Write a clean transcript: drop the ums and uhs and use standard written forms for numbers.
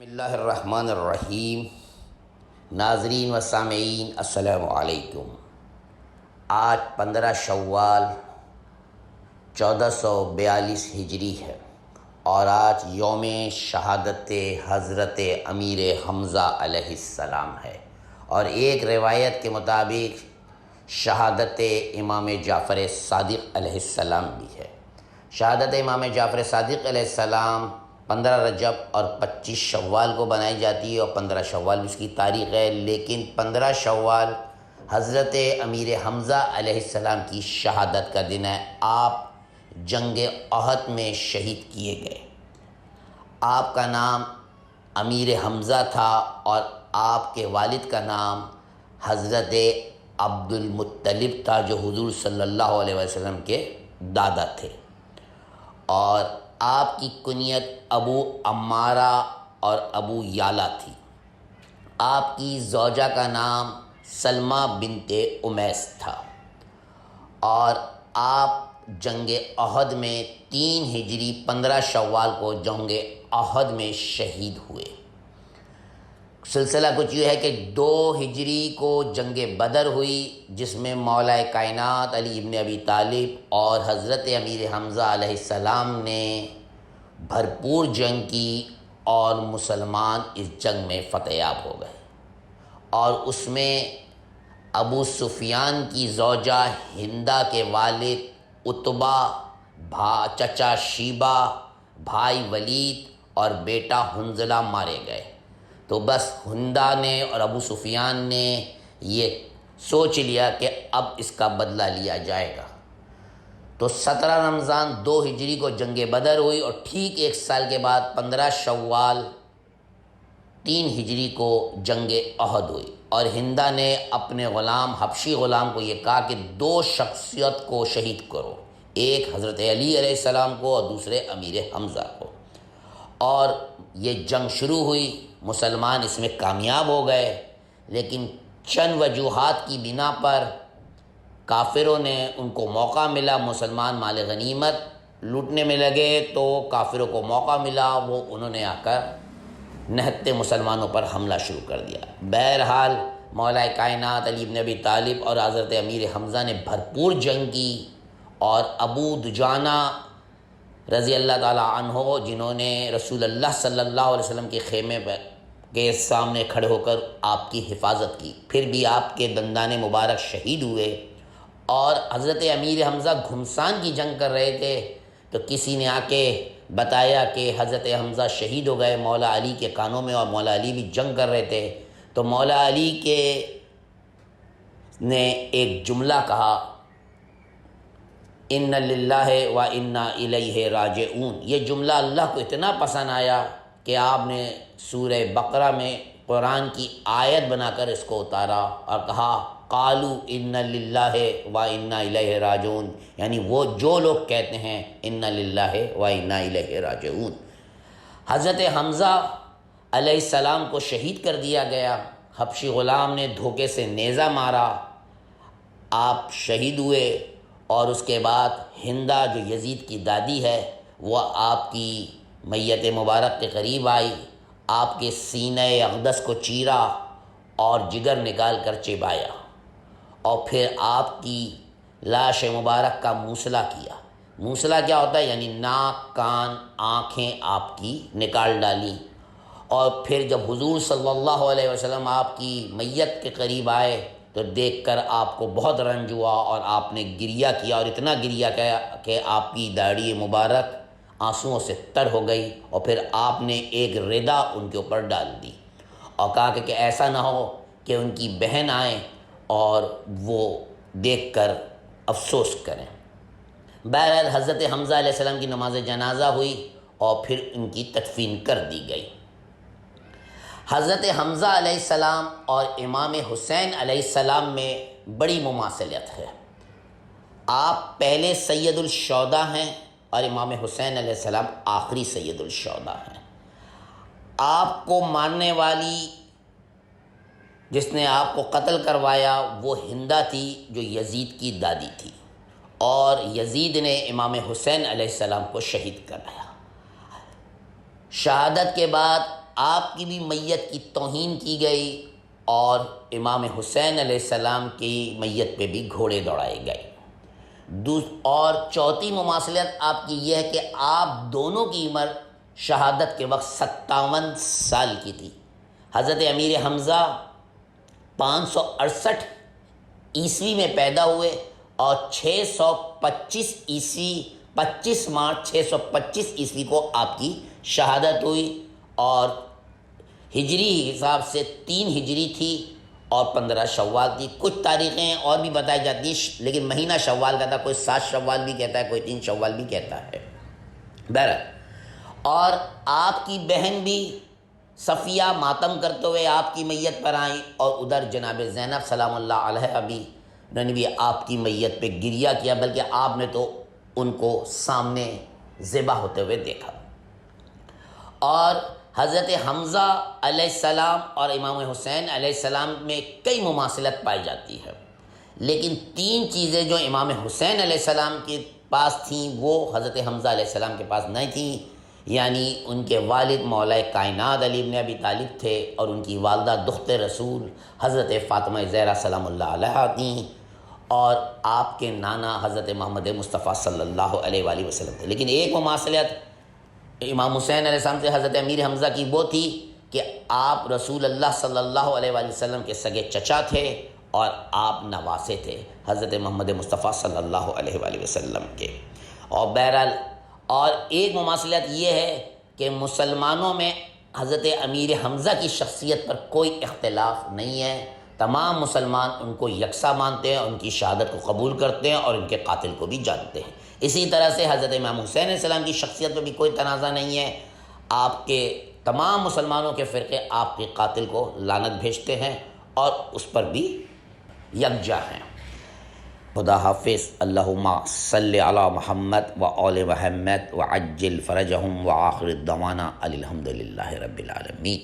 بسم اللہ الرحمن الرحیم۔ ناظرین و سامعین السلام علیکم۔ آج 15 شوال 1442 ہجری ہے اور آج یوم شہادت حضرت امیر حمزہ علیہ السلام ہے، اور ایک روایت کے مطابق شہادت امام جعفر صادق علیہ السلام بھی ہے۔ شہادت امام جعفر صادق علیہ السلام 15 رجب اور 25 شوال کو بنائی جاتی ہے، اور 15 شوال اس کی تاریخ ہے، لیکن 15 شوال حضرت امیر حمزہ علیہ السلام کی شہادت کا دن ہے۔ آپ جنگ احد میں شہید کیے گئے۔ آپ کا نام امیر حمزہ تھا اور آپ کے والد کا نام حضرت عبد المطلب تھا، جو حضور صلی اللہ علیہ وسلم کے دادا تھے، اور آپ کی کنیت ابو عمارہ اور ابو یالا تھی۔ آپ کی زوجہ کا نام سلمہ بنت امیس تھا، اور آپ جنگ احد میں 3 ہجری 15 شوال کو جنگ احد میں شہید ہوئے۔ سلسلہ کچھ یہ ہے کہ 2 ہجری کو جنگ بدر ہوئی، جس میں مولا کائنات علی ابن ابی طالب اور حضرت امیر حمزہ علیہ السلام نے بھرپور جنگ کی، اور مسلمان اس جنگ میں فتح یاب ہو گئے، اور اس میں ابو سفیان کی زوجہ ہندہ کے والد عتبہ، چچا شیبہ، بھائی ولید اور بیٹا حنظلہ مارے گئے۔ تو بس ہندہ نے اور ابو سفیان نے یہ سوچ لیا کہ اب اس کا بدلہ لیا جائے گا۔ تو 17 رمضان 2 ہجری کو جنگ بدر ہوئی، اور ٹھیک 1 سال کے بعد 15 شوال 3 ہجری کو جنگ احد ہوئی، اور ہندہ نے اپنے غلام حبشی غلام کو یہ کہا کہ 2 شخصیت کو شہید کرو، ایک حضرت علی علیہ السلام کو اور دوسرے امیر حمزہ کو۔ اور یہ جنگ شروع ہوئی، مسلمان اس میں کامیاب ہو گئے، لیکن چند وجوہات کی بنا پر کافروں نے ان کو موقع ملا، مسلمان مال غنیمت لوٹنے میں لگے، تو کافروں کو موقع ملا، وہ انہوں نے آ کر نہتے مسلمانوں پر حملہ شروع کر دیا۔ بہرحال مولا کائنات علی ابن ابی طالب اور حضرت امیر حمزہ نے بھرپور جنگ کی، اور ابو دجانہ رضی اللہ تعالیٰ عنہ، جنہوں نے رسول اللہ صلی اللہ علیہ وسلم کے خیمے کے سامنے کھڑے ہو کر آپ کی حفاظت کی، پھر بھی آپ کے دندان مبارک شہید ہوئے۔ اور حضرت امیر حمزہ گھمسان کی جنگ کر رہے تھے، تو کسی نے آ کے بتایا کہ حضرت حمزہ شہید ہو گئے مولا علی کے کانوں میں، اور مولا علی بھی جنگ کر رہے تھے۔ تو مولا علی نے ایک جملہ کہا، ان للہ و انا الیہ راجعون۔ یہ جملہ اللہ کو اتنا پسند آیا کہ آپ نے سورہ بقرہ میں قرآن کی آیت بنا کر اس کو اتارا اور کہا، قالوا ان للہ و انا الیہ راجعون، یعنی وہ جو لوگ کہتے ہیں ان للہ و انا الیہ راجعون۔ حضرت حمزہ علیہ السلام کو شہید کر دیا گیا، حبشی غلام نے دھوکے سے نیزہ مارا، آپ شہید ہوئے، اور اس کے بعد ہندہ جو یزید کی دادی ہے، وہ آپ کی میت مبارک کے قریب آئی، آپ کے سینہ اقدس کو چیرا اور جگر نکال کر چبایا، اور پھر آپ کی لاش مبارک کا موسلا کیا۔ موسلا کیا ہوتا ہے؟ یعنی ناک، کان، آنکھیں آپ کی نکال ڈالی، اور پھر جب حضور صلی اللہ علیہ وسلم آپ کی میت کے قریب آئے تو دیکھ کر آپ کو بہت رنج ہوا، اور آپ نے گریہ کیا، اور اتنا گریہ کیا کہ آپ کی داڑھی مبارک آنسوؤں سے تر ہو گئی، اور پھر آپ نے ایک ردا ان کے اوپر ڈال دی، اور کہا کہ ایسا نہ ہو کہ ان کی بہن آئیں اور وہ دیکھ کر افسوس کریں۔ بہرحال حضرت حمزہ علیہ السلام کی نماز جنازہ ہوئی، اور پھر ان کی تدفین کر دی گئی۔ حضرت حمزہ علیہ السلام اور امام حسین علیہ السلام میں بڑی مماثلت ہے۔ آپ پہلے سید الشہداء ہیں، اور امام حسین علیہ السلام آخری سید الشہداء ہیں۔ آپ کو مارنے والی، جس نے آپ کو قتل کروایا، وہ ہندہ تھی جو یزید کی دادی تھی، اور یزید نے امام حسین علیہ السلام کو شہید کرایا۔ شہادت کے بعد آپ کی بھی میت کی توہین کی گئی اور امام حسین علیہ السلام کی میت پہ بھی گھوڑے دوڑائے گئے۔ اور چوتھی مماثلت آپ کی یہ ہے کہ آپ دونوں کی عمر شہادت کے وقت 57 سال کی تھی۔ حضرت امیر حمزہ 568 عیسوی میں پیدا ہوئے اور 25 مارچ 625 عیسوی کو آپ کی شہادت ہوئی، اور ہجری حساب سے 3 ہجری تھی اور 15 شوال تھی۔ کچھ تاریخیں اور بھی بتائی جاتی ہیں، لیکن مہینہ شوال کا تھا، کوئی 7 شوال بھی کہتا ہے، کوئی 3 شوال بھی کہتا ہے۔ بہرحال، اور آپ کی بہن بھی صفیہ ماتم کرتے ہوئے آپ کی میت پر آئیں، اور ادھر جناب زینب سلام اللہ علیہ ابھی نے بھی آپ کی میت پہ گریہ کیا، بلکہ آپ نے تو ان کو سامنے ذبح ہوتے ہوئے دیکھا۔ اور حضرت حمزہ علیہ السلام اور امام حسین علیہ السلام میں کئی مماثلت پائی جاتی ہے، لیکن 3 چیزیں جو امام حسین علیہ السلام کے پاس تھیں وہ حضرت حمزہ علیہ السلام کے پاس نہیں تھیں، یعنی ان کے والد مولا کائنات علی بن ابی طالب تھے، اور ان کی والدہ دخت رسول حضرت فاطمہ زہرا سلام اللہ علیہا تھیں، اور آپ کے نانا حضرت محمد مصطفیٰ صلی اللہ علیہ وآلہ وسلم تھے۔ لیکن ایک مماثلت امام حسین علیہ السلام سے حضرت امیر حمزہ کی وہ تھی کہ آپ رسول اللہ صلی اللہ علیہ وآلہ وسلم کے سگے چچا تھے، اور آپ نواسے تھے حضرت محمد مصطفیٰ صلی اللہ علیہ وآلہ وسلم کے۔ اور بہرحال، اور ایک مماثلت یہ ہے کہ مسلمانوں میں حضرت امیر حمزہ کی شخصیت پر کوئی اختلاف نہیں ہے، تمام مسلمان ان کو یکساں مانتے ہیں، ان کی شہادت کو قبول کرتے ہیں، اور ان کے قاتل کو بھی جانتے ہیں۔ اسی طرح سے حضرت امام حسین علیہ السلام کی شخصیت پہ بھی کوئی تنازع نہیں ہے، آپ کے تمام مسلمانوں کے فرقے آپ کے قاتل کو لعنت بھیجتے ہیں اور اس پر بھی یکجا ہیں۔ خدا حافظ۔ اللہم صلی علی محمد و آل محمد وعجل فرجہم وآخر الدعوانا الحمدللہ رب العالمین۔